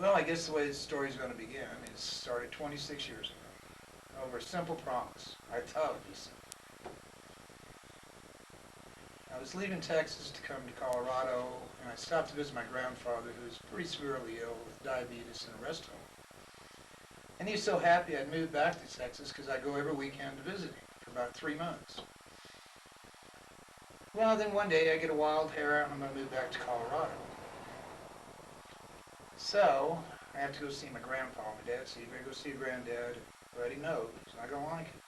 Well, I guess the way the story's going to begin is started 26 years ago over a simple promise. I thought it would be simple. I was leaving Texas to come to Colorado, and I stopped to visit my grandfather, who was pretty severely ill with diabetes in a rest home. And he was so happy I'd moved back to Texas because I'd go every weekend to visit him for about 3 months. Well, then one day I get a wild hair and I'm going to move back to Colorado. So I have to go see my grandpa. My dad said, "You better go see your granddad." But he knows he's not going to like it.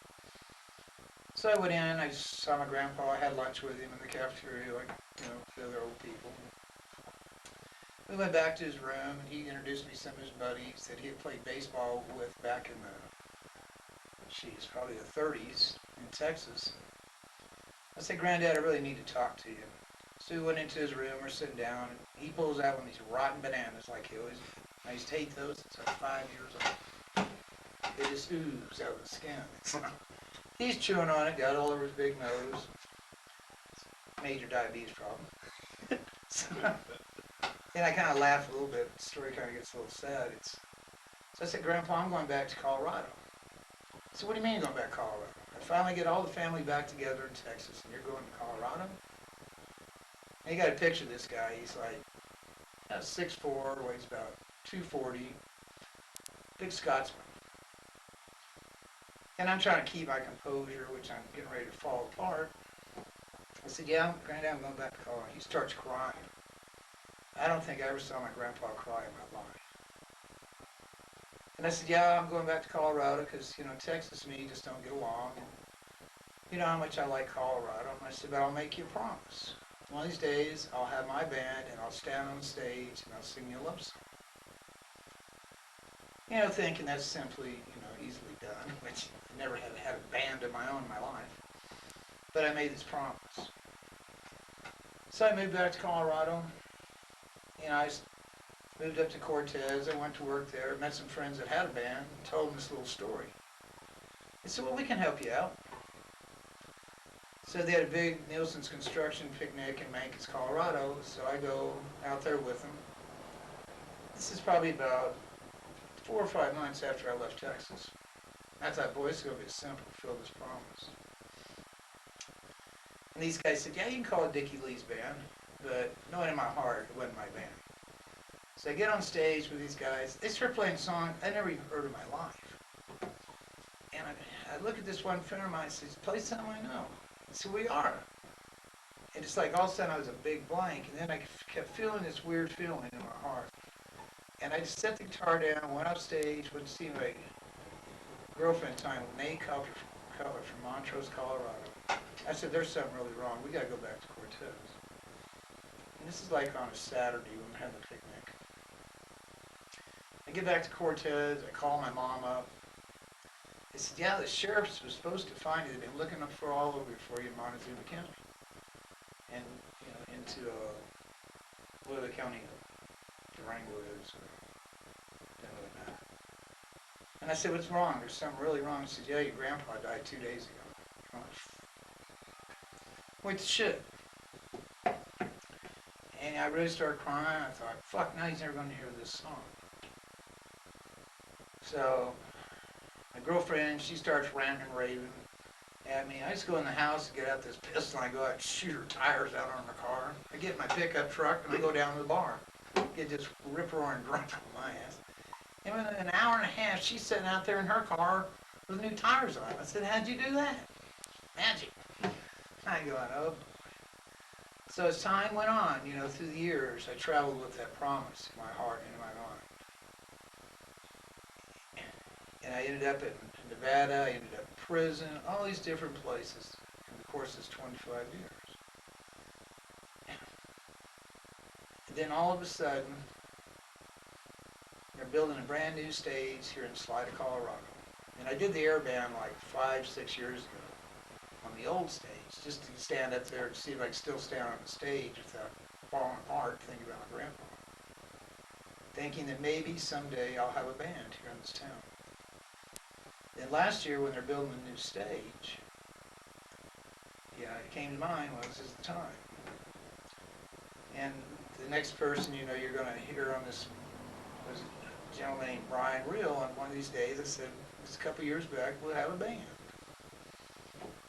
So I went in, I saw my grandpa, I had lunch with him in the cafeteria like, the other old people. We went back to his room and he introduced me to some of his buddies that he had played baseball with back in probably the 30s in Texas. I said, "Granddad, I really need to talk to you." So we went into his room, we're sitting down, and he pulls out one of these rotten bananas like he always. I used to hate those since I was 5 years old. They just ooze out of the skin. He's chewing on it, got all over his big nose. Major diabetes problem. So, and I kind of laughed a little bit. The story kind of gets a little sad. So I said, "Grandpa, I'm going back to Colorado." He said, "What do you mean you're going back to Colorado? I finally get all the family back together in Texas, and you're going to Colorado?" And you got to picture this guy. He's like 6'4", weighs about 240, big Scotsman. And I'm trying to keep my composure, which I'm getting ready to fall apart. I said, "Yeah, Granddad, I'm going back to Colorado." He starts crying. I don't think I ever saw my grandpa cry in my life. And I said, "Yeah, I'm going back to Colorado because, Texas and me just don't get along. And you know how much I like Colorado." And I said, "But I'll make you a promise. One of these days, I'll have my band and I'll stand on the stage and I'll sing you a love song." Thinking that's simply, easily done, which I never had had a band of my own in my life. But I made this promise. So I moved back to Colorado. I moved up to Cortez. I went to work there, met some friends that had a band, and told them this little story. They said, "Well, we can help you out." So they had a big Nielsen's construction picnic in Mancos, Colorado. So I go out there with them. This is probably about 4 or 5 months after I left Texas. I thought, boy, it's going to be simple to fulfill this promise. And these guys said, "Yeah, you can call it Dickie Lee's band," but knowing in my heart, it wasn't my band. So I get on stage with these guys. They start playing songs I never even heard in my life. And I look at this one friend of mine and says, "Play something I know." I said, "We are." And it's like all of a sudden I was a big blank. And then I kept feeling this weird feeling in my heart. And I just set the guitar down, went off stage, went to see my girlfriend at the time, May Cutler from Montrose, Colorado. I said, "There's something really wrong. We got to go back to Cortez." And this is like on a Saturday when we're having the picnic. I get back to Cortez. I call my mom up. They said, "Yeah, the sheriff was supposed to find you. They've been looking for all over for you in Montezuma County. And, into what county Durango is. Doesn't really matter." And I said, "What's wrong? There's something really wrong." He said, "Yeah, your grandpa died 2 days ago." Wait the shit. And I really started crying. I thought, fuck, now he's never going to hear this song. So my girlfriend, she starts ranting and raving at me. I just go in the house and get out this pistol and I go out and shoot her tires out on her car. I get in my pickup truck and I go down to the bar. Get just rip-roaring drunk on my ass. And within an hour and a half, she's sitting out there in her car with new tires on. I said, "How'd you do that?" "Magic." I go, "Oh." So as time went on, through the years, I traveled with that promise in my heart and in my mind. And I ended up in Nevada, I ended up in prison, all these different places in the course of this 25 years. And then all of a sudden, they're building a brand new stage here in Salida, Colorado. And I did the air band like 5, 6 years ago on the old stage, just to stand up there and see if I could still stand on the stage without falling apart, thinking about my grandpa. Thinking that maybe someday I'll have a band here in this town. Then last year when they're building a new stage, it came to mind, well, this is the time. And the next person you're going to hear on this was a gentleman named Brian Real, and one of these days I said, just a couple of years back, we'll have a band.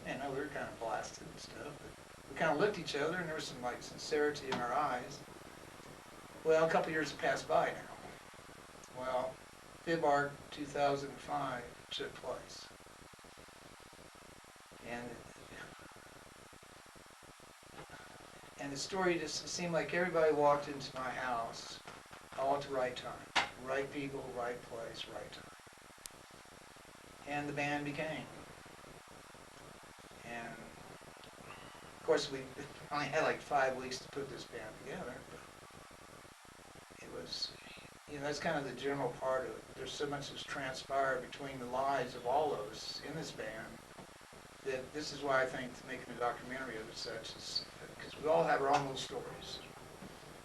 And we were kind of blasted and stuff, but we kind of looked at each other, and there was some like sincerity in our eyes. Well, a couple of years have passed by now. Well, FIBARC 2005 took place. And the story just seemed like everybody walked into my house all at the right time. Right people, right place, right time. And the band became. And of course we only had like 5 weeks to put this band together, but it was, that's kind of the general part of it. There's so much that's transpired between the lives of all of us in this band that this is why I think making a documentary of it such is, because we all have our own little stories.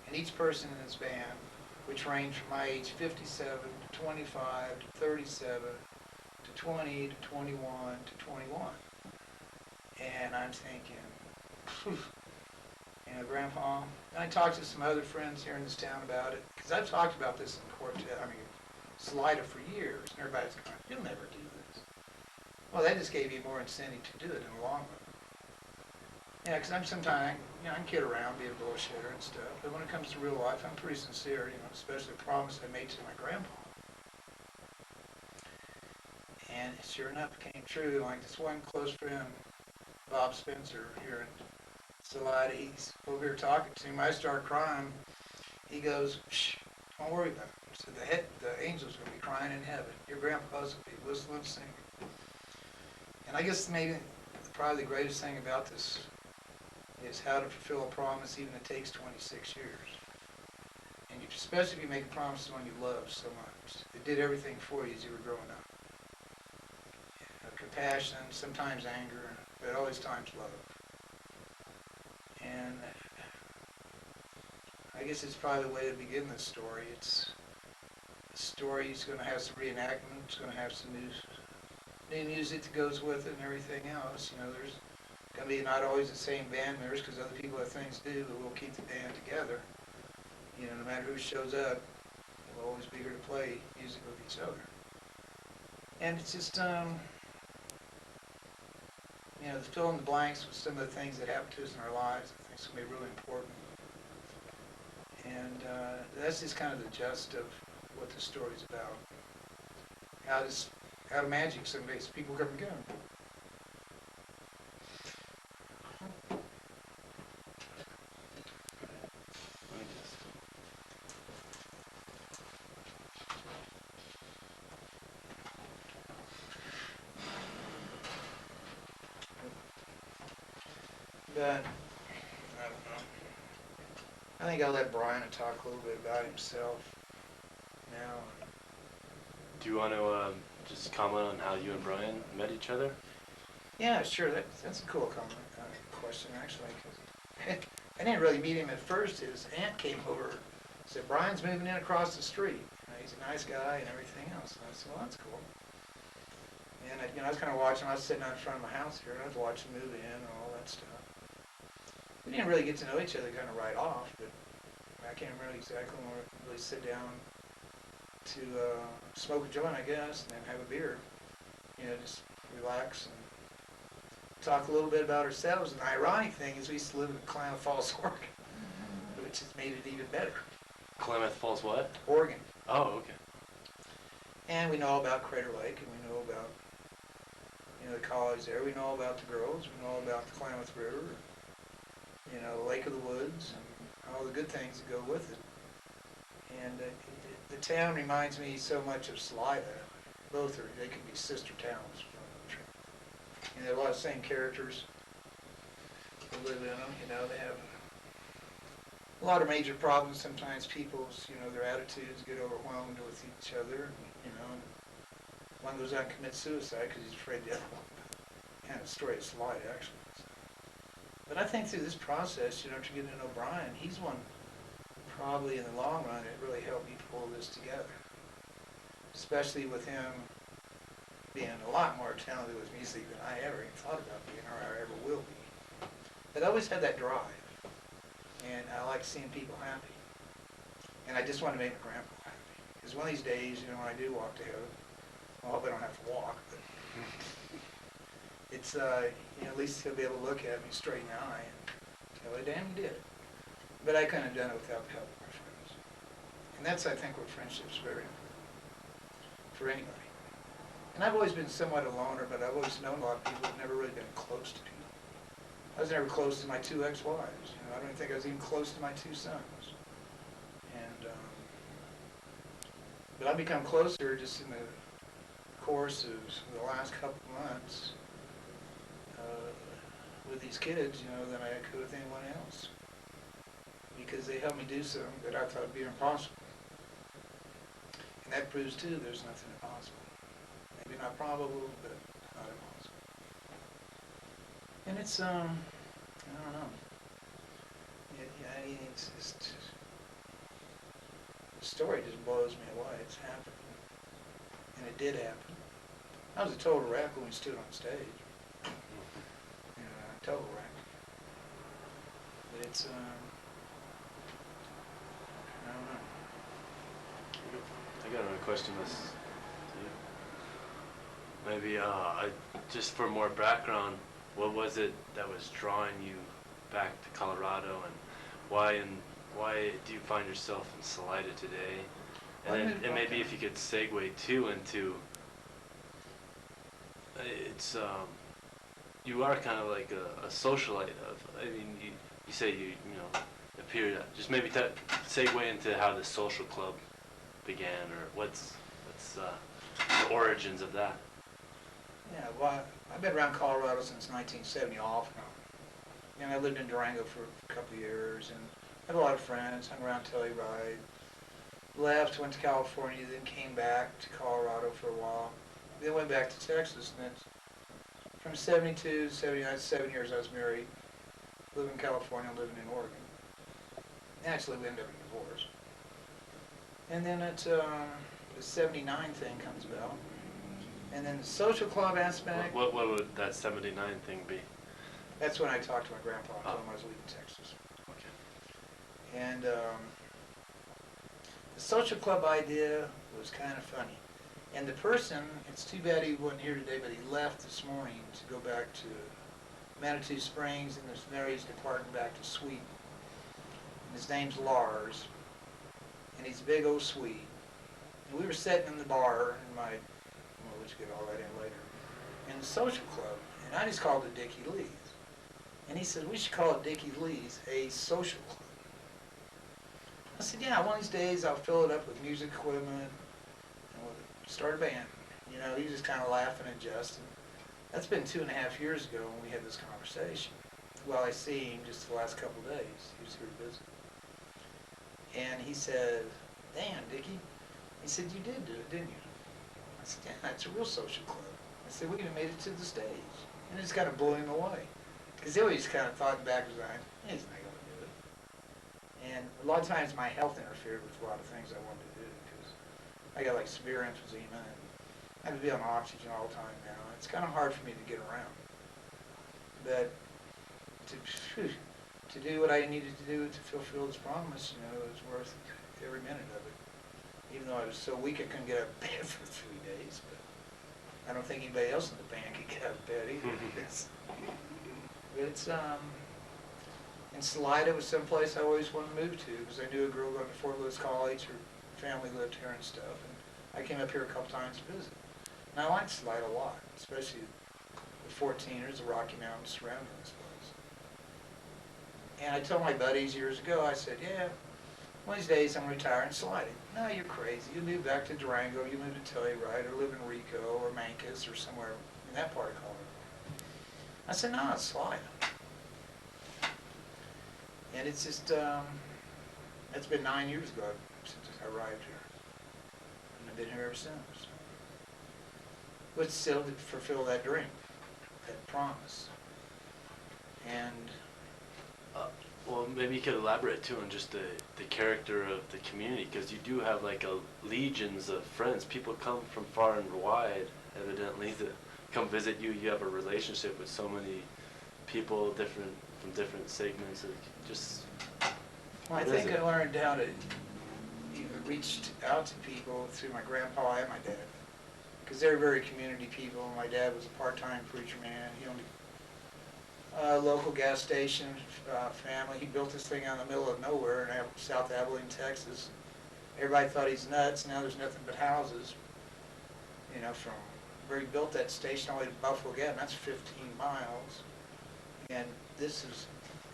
And each person in this band, which range from my age 57 to 25 to 37 to 20 to 21 to 21. And I'm thinking, phew, Grandpa, and I talked to some other friends here in this town about it, because I've talked about this in quartet, Salida for years, and everybody's going, you'll never do this. Well, that just gave you more incentive to do it in the long run. Yeah, because I'm sometimes, I can kid around, be a bullshitter and stuff, but when it comes to real life, I'm pretty sincere, especially the promise I made to my grandpa. And sure enough, it came true. Like this one close friend, Bob Spencer, here in Salida, he's over here talking to him. I start crying. He goes, shh, don't worry about it. So the angels will be crying in heaven. Your grandpa's will be whistling and singing. And I guess maybe probably the greatest thing about this is how to fulfill a promise even if it takes 26 years. And especially if you make a promise to one you love so much. It did everything for you as you were growing up. Compassion, sometimes anger, but always times love. And I guess it's probably the way to begin this story. The story's going to have some reenactment. It's going to have some new music that goes with it and everything else. There's going to be not always the same band members because other people have things to do, but we'll keep the band together. No matter who shows up, we'll always be here to play music with each other. And it's just, to fill in the blanks with some of the things that happen to us in our lives, I think it's going to be really important. And that's just kind of the gist of what the story's about. How magic some days people come and go. But, I don't know. I think I'll let Brian talk a little bit about himself now. Do you want to just comment on how you and Brian met each other? Yeah, sure. That's a cool question, actually. Cause I didn't really meet him at first. His aunt came over and said, Brian's moving in across the street. He's a nice guy and everything else. And I said, well, that's cool. And I was kind of watching. I was sitting out in front of my house here, and I was watching him move in and all that stuff. We didn't really get to know each other kind of right off, but I can't remember exactly when we really sit down to smoke a joint, I guess, and then have a beer. Just relax and talk a little bit about ourselves. And the ironic thing is we used to live in Klamath Falls, Oregon, which has made it even better. Klamath Falls what? Oregon. Oh, okay. And we know all about Crater Lake, and we know about, the college there. We know all about the girls. We know all about the Klamath River, the Lake of the Woods, and all the good things that go with it. And the town reminds me so much of Salida. They could be sister towns. They have a lot of the same characters who live in them. They have a lot of major problems. Sometimes people's, their attitudes get overwhelmed with each other. And one goes out and commits suicide because he's afraid the other one. Kind of story of Salida, actually. But I think through this process, after getting to know Brian, he's one probably in the long run it really helped me pull this together. Especially with him being a lot more talented with music than I ever even thought about being or I ever will be. But I always had that drive. And I like seeing people happy. And I just want to make my grandpa happy. Because one of these days, when I do walk to heaven, well, I hope I don't have to walk, but it's, at least he'll be able to look at me straight in the eye and tell me, damn, you did it. But I couldn't have done it without the help of my friends. And that's, I think, where friendship's very important for anybody. And I've always been somewhat a loner, but I've always known a lot of people who've never really been close to people. I was never close to my 2 ex-wives. I don't even think I was even close to my 2 sons. And, but I've become closer just in the course of the last couple of months with these kids, than I could with anyone else. Because they helped me do something that I thought would be impossible. And that proves, too, there's nothing impossible. Maybe not probable, but not impossible. And it's, I don't know. It's just, the story just blows me away. It's happened. And it did happen. I was a total wreck when we stood on stage. Total wreck. But it's, I don't know. I got another question. Maybe just for more background, what was it that was drawing you back to Colorado, and why do you find yourself in Salida today? And maybe if you could segue too into it's you are kind of like a socialite you say you appear to just maybe segue into how the social club began, or what's the origins of that. Yeah, well, I've been around Colorado since 1970 off and on. I lived in Durango for a couple of years and had a lot of friends, hung around Telluride, left, went to California, then came back to Colorado for a while, then went back to Texas, and it's from 72 to 79, 7 years I was married, living in California, living in Oregon. Actually, we ended up in divorce. And then the 79 thing comes about. And then the social club aspect. What would that 79 thing be? That's when I talked to my grandpa and told him I was leaving Texas. Okay. And the social club idea was kind of funny. And the person, it's too bad he wasn't here today, but he left this morning to go back to Manitou Springs, and now he's departing back to Sweden. And his name's Lars, and he's a big old Swede. And we were sitting in the bar in my, we'll get all that in later, in the social club, and I just called it Dickie Lee's. And he said, we should call it Dickie Lee's a social club. I said, yeah, one of these days I'll fill it up with music equipment, and we'll start a band. He was just kind of laughing and jesting. That's been 2.5 years ago when we had this conversation. Well, I see him just the last couple of days. He was here to visit. And he said, damn, Dickie. He said, you did do it, didn't you? I said, yeah, it's a real social club. I said, we even made it to the stage. And it just kind of blew him away. Because he always kind of thought in the back of his mind, he's not going to do it. And a lot of times my health interfered with a lot of things I wanted to do. Because I got like severe emphysema and I have to be on oxygen all the time now. It's kind of hard for me to get around. But to do what I needed to do to fulfill this promise, it was worth every minute of it. Even though I was so weak I couldn't get out of bed for 3 days, but I don't think anybody else in the band could get out of bed either. But it's, and Salida was someplace I always wanted to move to because I knew a girl going to Fort Lewis College, her family lived here and stuff, and I came up here a couple times to visit. And I liked Salida a lot, especially the 14ers, the Rocky Mountains surrounding this place. And I told my buddies years ago, I said, yeah, one of these days I'm retiring Salida. No, you're crazy. You move back to Durango, you move to Telluride, or live in Rico, or Mancos, or somewhere in that part of Colorado. I said, no, it's Salida. And it's just, it's been 9 years ago since I arrived here. And I've been here ever since. But still to fulfill that dream, that promise. And well, maybe you could elaborate too on just the character of the community, because you do have like legions of friends. People come from far and wide, evidently, to come visit you. You have a relationship with so many people, from different segments. Well, I think I learned how to reached out to people through my grandpa and my dad, because they're very community people. My dad was a part-time preacher man. He owned a local gas station family. He built this thing out in the middle of nowhere in South Abilene, Texas. Everybody thought he's nuts. Now there's nothing but houses. You know, from where he built that station all the way to Buffalo Gap, that's 15 miles. And this is,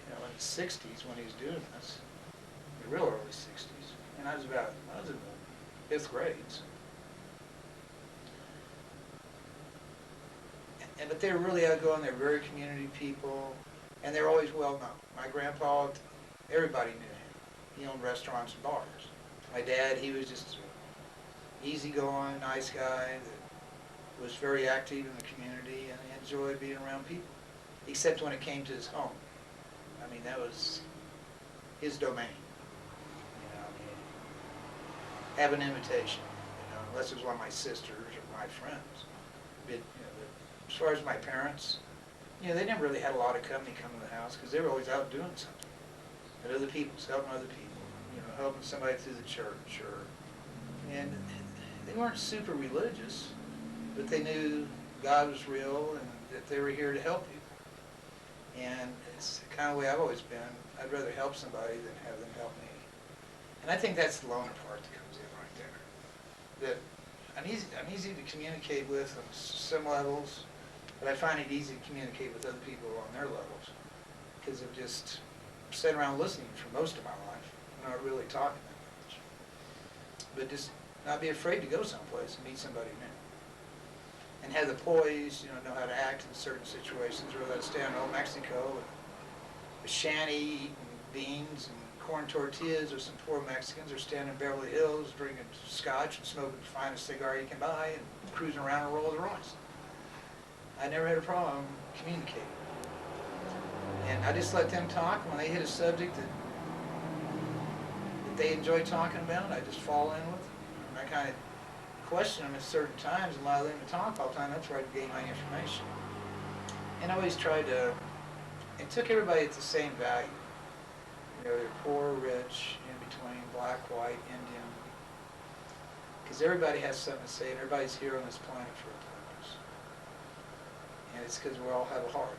you know, in the 60s when he was doing this, the real early 60s. And I was in the 5th grade. But they were really outgoing. They were very community people, and they were always well known. My grandpa, everybody knew him. He owned restaurants and bars. My dad, he was just easygoing, nice guy that was very active in the community and he enjoyed being around people, except when it came to his home. I mean, that was his domain. You know, I mean, have an invitation, you know, unless it was one of my sisters or my friends. But, you know, as far as my parents, you know, they never really had a lot of company come to the house because they were always out doing something. At other people's, helping other people, you know, helping somebody through the church and they weren't super religious, but they knew God was real and that they were here to help people. And it's the kind of way I've always been. I'd rather help somebody than have them help me. And I think that's the loner part that comes in right there. That I'm easy to communicate with on some levels, but I find it easy to communicate with other people on their levels because I've just sat around listening for most of my life, not really talking that much. But just not be afraid to go someplace and meet somebody new. And have the poise, you know how to act in certain situations, whether that's stay in Old Mexico and a shanty eating beans and corn tortillas with some poor Mexicans, or standing in Beverly Hills drinking scotch and smoking the finest cigar you can buy and cruising around a Rolls Royce. I never had a problem communicating. And I just let them talk. When they hit a subject that they enjoy talking about, I just fall in with them. And I kind of question them at certain times and allow them to talk all the time. That's where I gain my information. And I always tried to, it took everybody at the same value. You know, they're poor, rich, in between, black, white, Indian. Because everybody has something to say and everybody's here on this planet for a purpose. And it's because we all have a heart.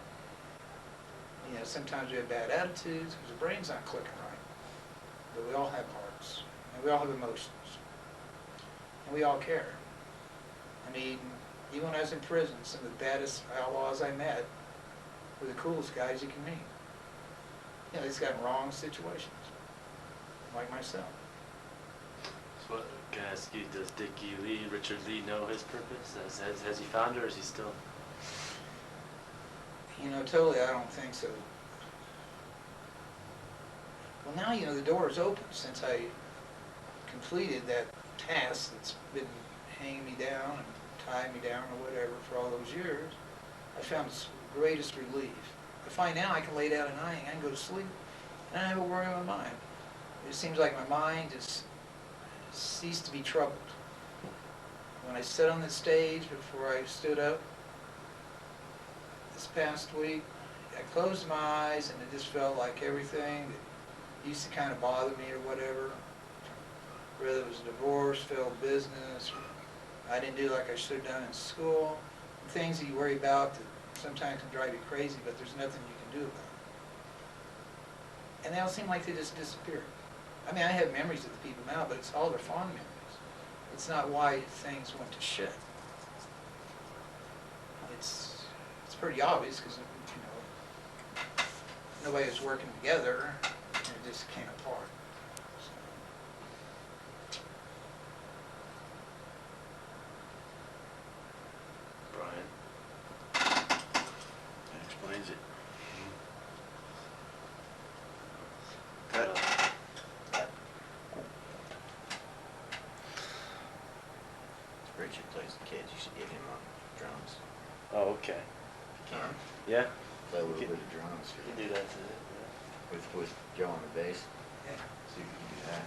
You know, sometimes we have bad attitudes because the brain's not clicking right. But we all have hearts. And we all have emotions. And we all care. I mean, even when I was in prison, some of the baddest outlaws I met were the coolest guys you can meet. You know, they just got in wrong situations, like myself. So what, can I ask you, does Dickie Lee, Richard Lee, know his purpose? Has he found it, or is he still? You know, totally, I don't think so. Well, now, you know, the door is open since I completed that task that's been hanging me down and tying me down or whatever for all those years. I found the greatest relief. I find now I can lay down at night and I can go to sleep and I don't have a worry in my mind. It seems like my mind has ceased to be troubled. When I stood on the stage before I stood up this past week, I closed my eyes and it just felt like everything that used to kind of bother me or whatever, whether it was divorce, failed business, or I didn't do like I should have done in school, things that you worry about that sometimes can drive you crazy, but there's nothing you can do about it. And they all seem like they just disappeared. I mean, I have memories of the people now, but it's all their fond memories. It's not why things went to shit. It's pretty obvious because, you know, nobody was working together and it just came apart. That explains it. Richard plays the kids. You should get him on drums. Oh, okay. Can Yeah, play a little bit of drums for you can do that to it. with Joe on the bass. Yeah. See if you can do that.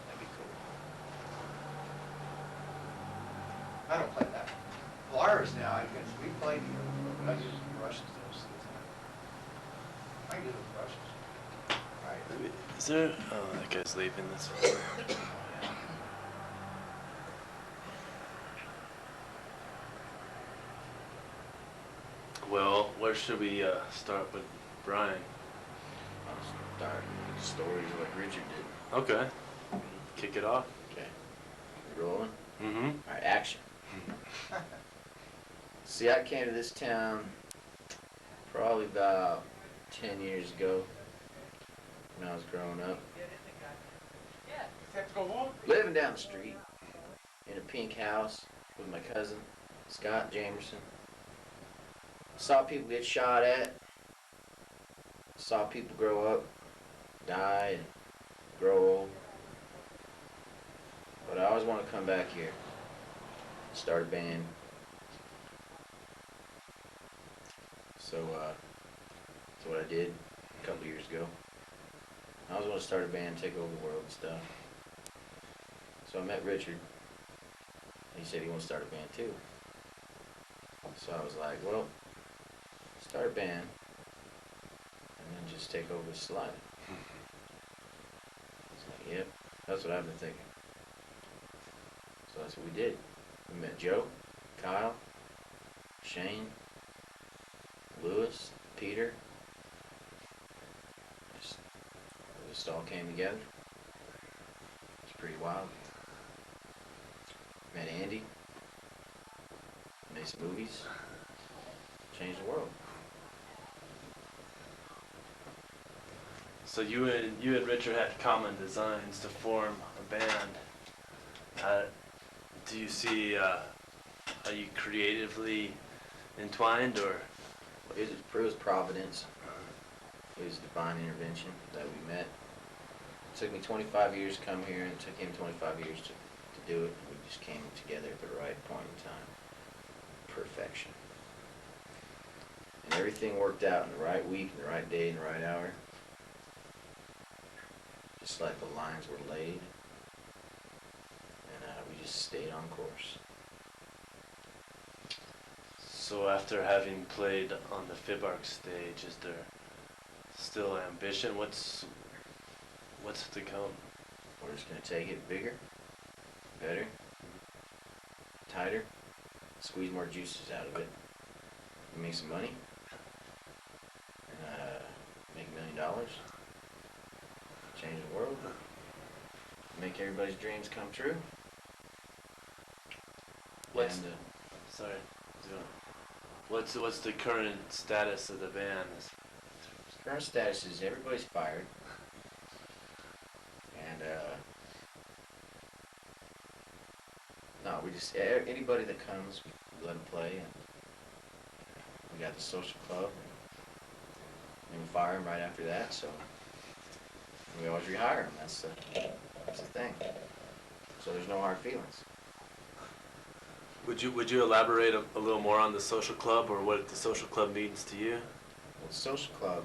That'd be cool. I don't play that. Polaris now, I guess, we play together, but I use brushes those things. I can do the brushes. Is there? Oh, that guy's leaving this one. where should we start with Brian? I'll start with stories like Richard did. Okay. Kick it off. Okay. Rolling? Mm-hmm. Alright, action. See, I came to this town probably about 10 years ago when I was growing up. Living down the street in a pink house with my cousin, Scott Jamerson. Saw people get shot at. Saw people grow up, die, and grow old. But I always want to come back here, start a band. So that's what I did a couple years ago. I was going to start a band, take over the world and stuff. So I met Richard. He said he wants to start a band too. So I was like, well, start a band and then just take over Salida. He's like, yep, that's what I've been thinking. So that's what we did. We met Joe, Kyle, Shane, Lewis, Peter. It just all came together. It's pretty wild. Met Andy. Made some movies. Changed the world. So you and Richard had common designs to form a band. Do you see? Are you creatively entwined, or? It was Providence. It was divine intervention that we met. It took me 25 years to come here, and it took him 25 years to do it. We just came together at the right point in time. Perfection. And everything worked out in the right week, in the right day, in the right hour. Just like the lines were laid. And we just stayed on course. So after having played on the Fibark stage, is there still ambition? What's to come? We're just going to take it bigger, better, tighter, squeeze more juices out of it, make some money, and make $1 million, change the world, make everybody's dreams come true. What's And, sorry? What's the current status of the band? current status is everybody's fired, and no, we just anybody that comes, we let them play, and we got the social club, and we fire them right after that. So we always rehire them. That's the thing. So there's no hard feelings. Would you elaborate a little more on the social club, or what the social club means to you? Well, the social club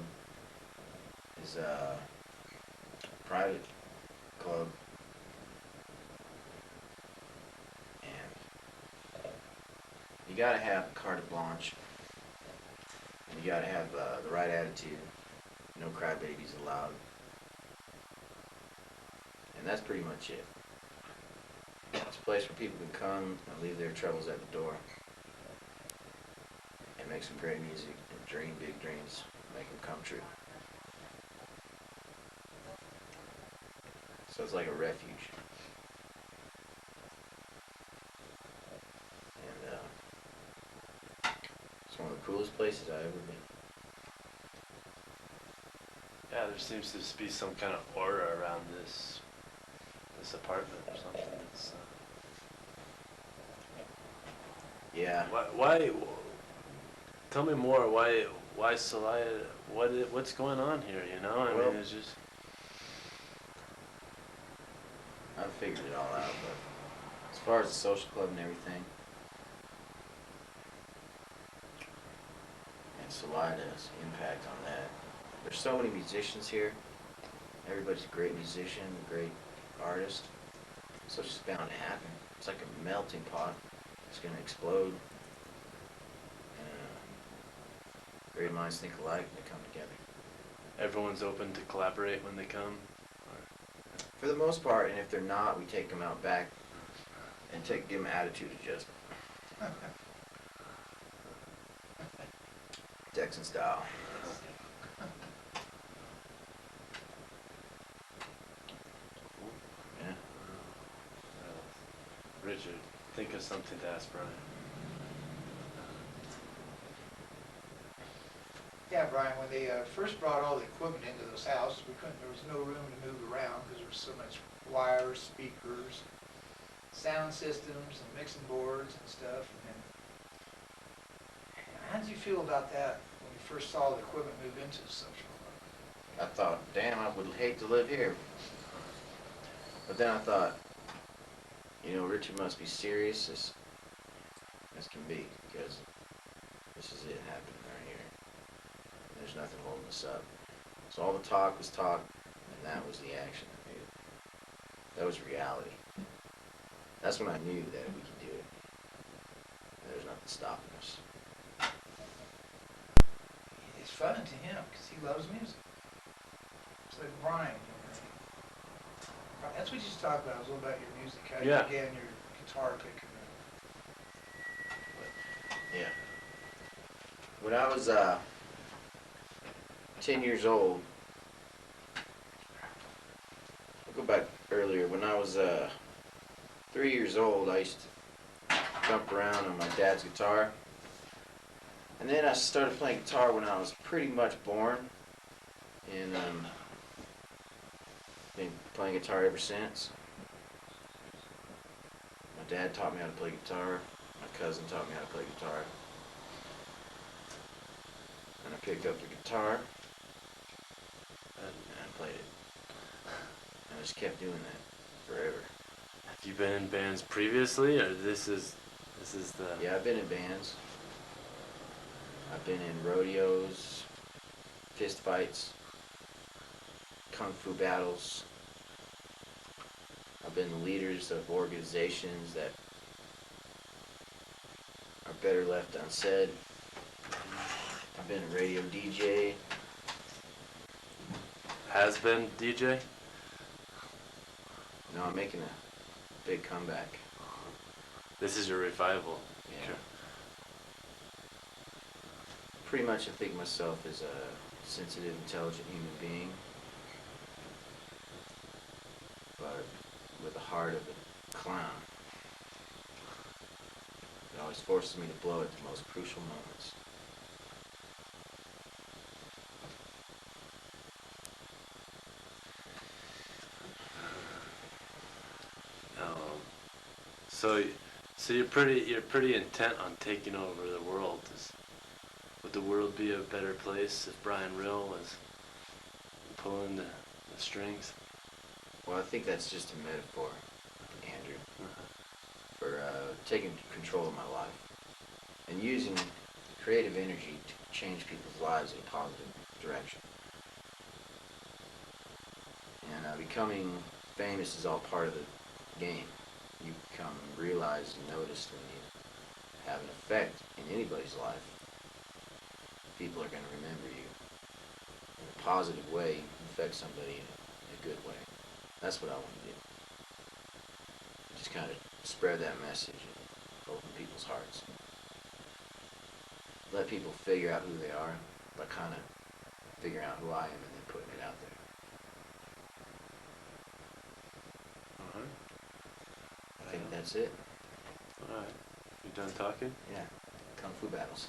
is a private club, and you gotta have carte blanche, and you gotta have the right attitude. No crybabies allowed, and that's pretty much it. It's a place where people can come and leave their troubles at the door, and make some great music and dream big dreams, make them come true. So it's like a refuge. And it's one of the coolest places I've ever been. Yeah, there seems to just be some kind of aura around this apartment or something. It's, Yeah. why? Tell me more. Why Salida? What's going on here? You know, I Well, mean, it's just. I figured it all out, but as far as the social club and everything, and Salida's impact on that, there's so many musicians here. Everybody's a great musician, a great artist, so it's just bound to happen. It's like a melting pot. It's going to explode. Great minds think alike, and they come together. Everyone's open to collaborate when they come. For the most part, and if they're not, we take them out back and give them attitude adjustment. Texan style. Yeah. Richard, think of something to ask Brian. Yeah, Brian, when they first brought all the equipment into this house, there was no room to move around because there was so much wires, speakers, sound systems, and mixing boards and stuff. And how did you feel about that when you first saw the equipment move into the social club? I thought, damn, I would hate to live here. But then I thought, you know, Richard must be serious as can be, because this is it happening right here. There's nothing holding us up. So all the talk was talk, and that was the action. That was reality. That's when I knew that we could do it. There's nothing stopping us. It's fun to him because he loves music. It's like Brian. That's what you just talked about. It was all about your music. How Yeah. you began your guitar picking. Yeah. When I was 10 years old, I'll go back earlier. When I was 3 years old, I used to jump around on my dad's guitar. And then I started playing guitar when I was pretty much born. And been playing guitar ever since. My dad taught me how to play guitar. My cousin taught me how to play guitar. And I picked up the guitar and I played it. And I just kept doing that forever. Have you been in bands previously, or this is the? Yeah, I've been in bands. I've been in rodeos, fist fights, kung fu battles. I've been leaders of organizations that are better left unsaid. I've been a radio DJ. Has been DJ? No, I'm making a big comeback. This is your revival. Yeah. Sure. Pretty much I think myself as a sensitive, intelligent human being, but with the heart of a clown. It always forces me to blow at the most crucial moments. So, so you're pretty intent on taking over the world. Would the world be a better place if Brian Rill was pulling the strings? Well, I think that's just a metaphor, Andrew, for taking control of my life and using creative energy to change people's lives in a positive direction. And becoming famous is all part of the game. You become realized and noticed when you have an effect in anybody's life. People are going to remember you in a positive way, affect somebody in a good way. That's what I want to do. Just kind of spread that message and open people's hearts. Let people figure out who they are by kind of figuring out who I am and then putting it out there. I think that's it. Alright. You done talking? Yeah. Kung Fu battles.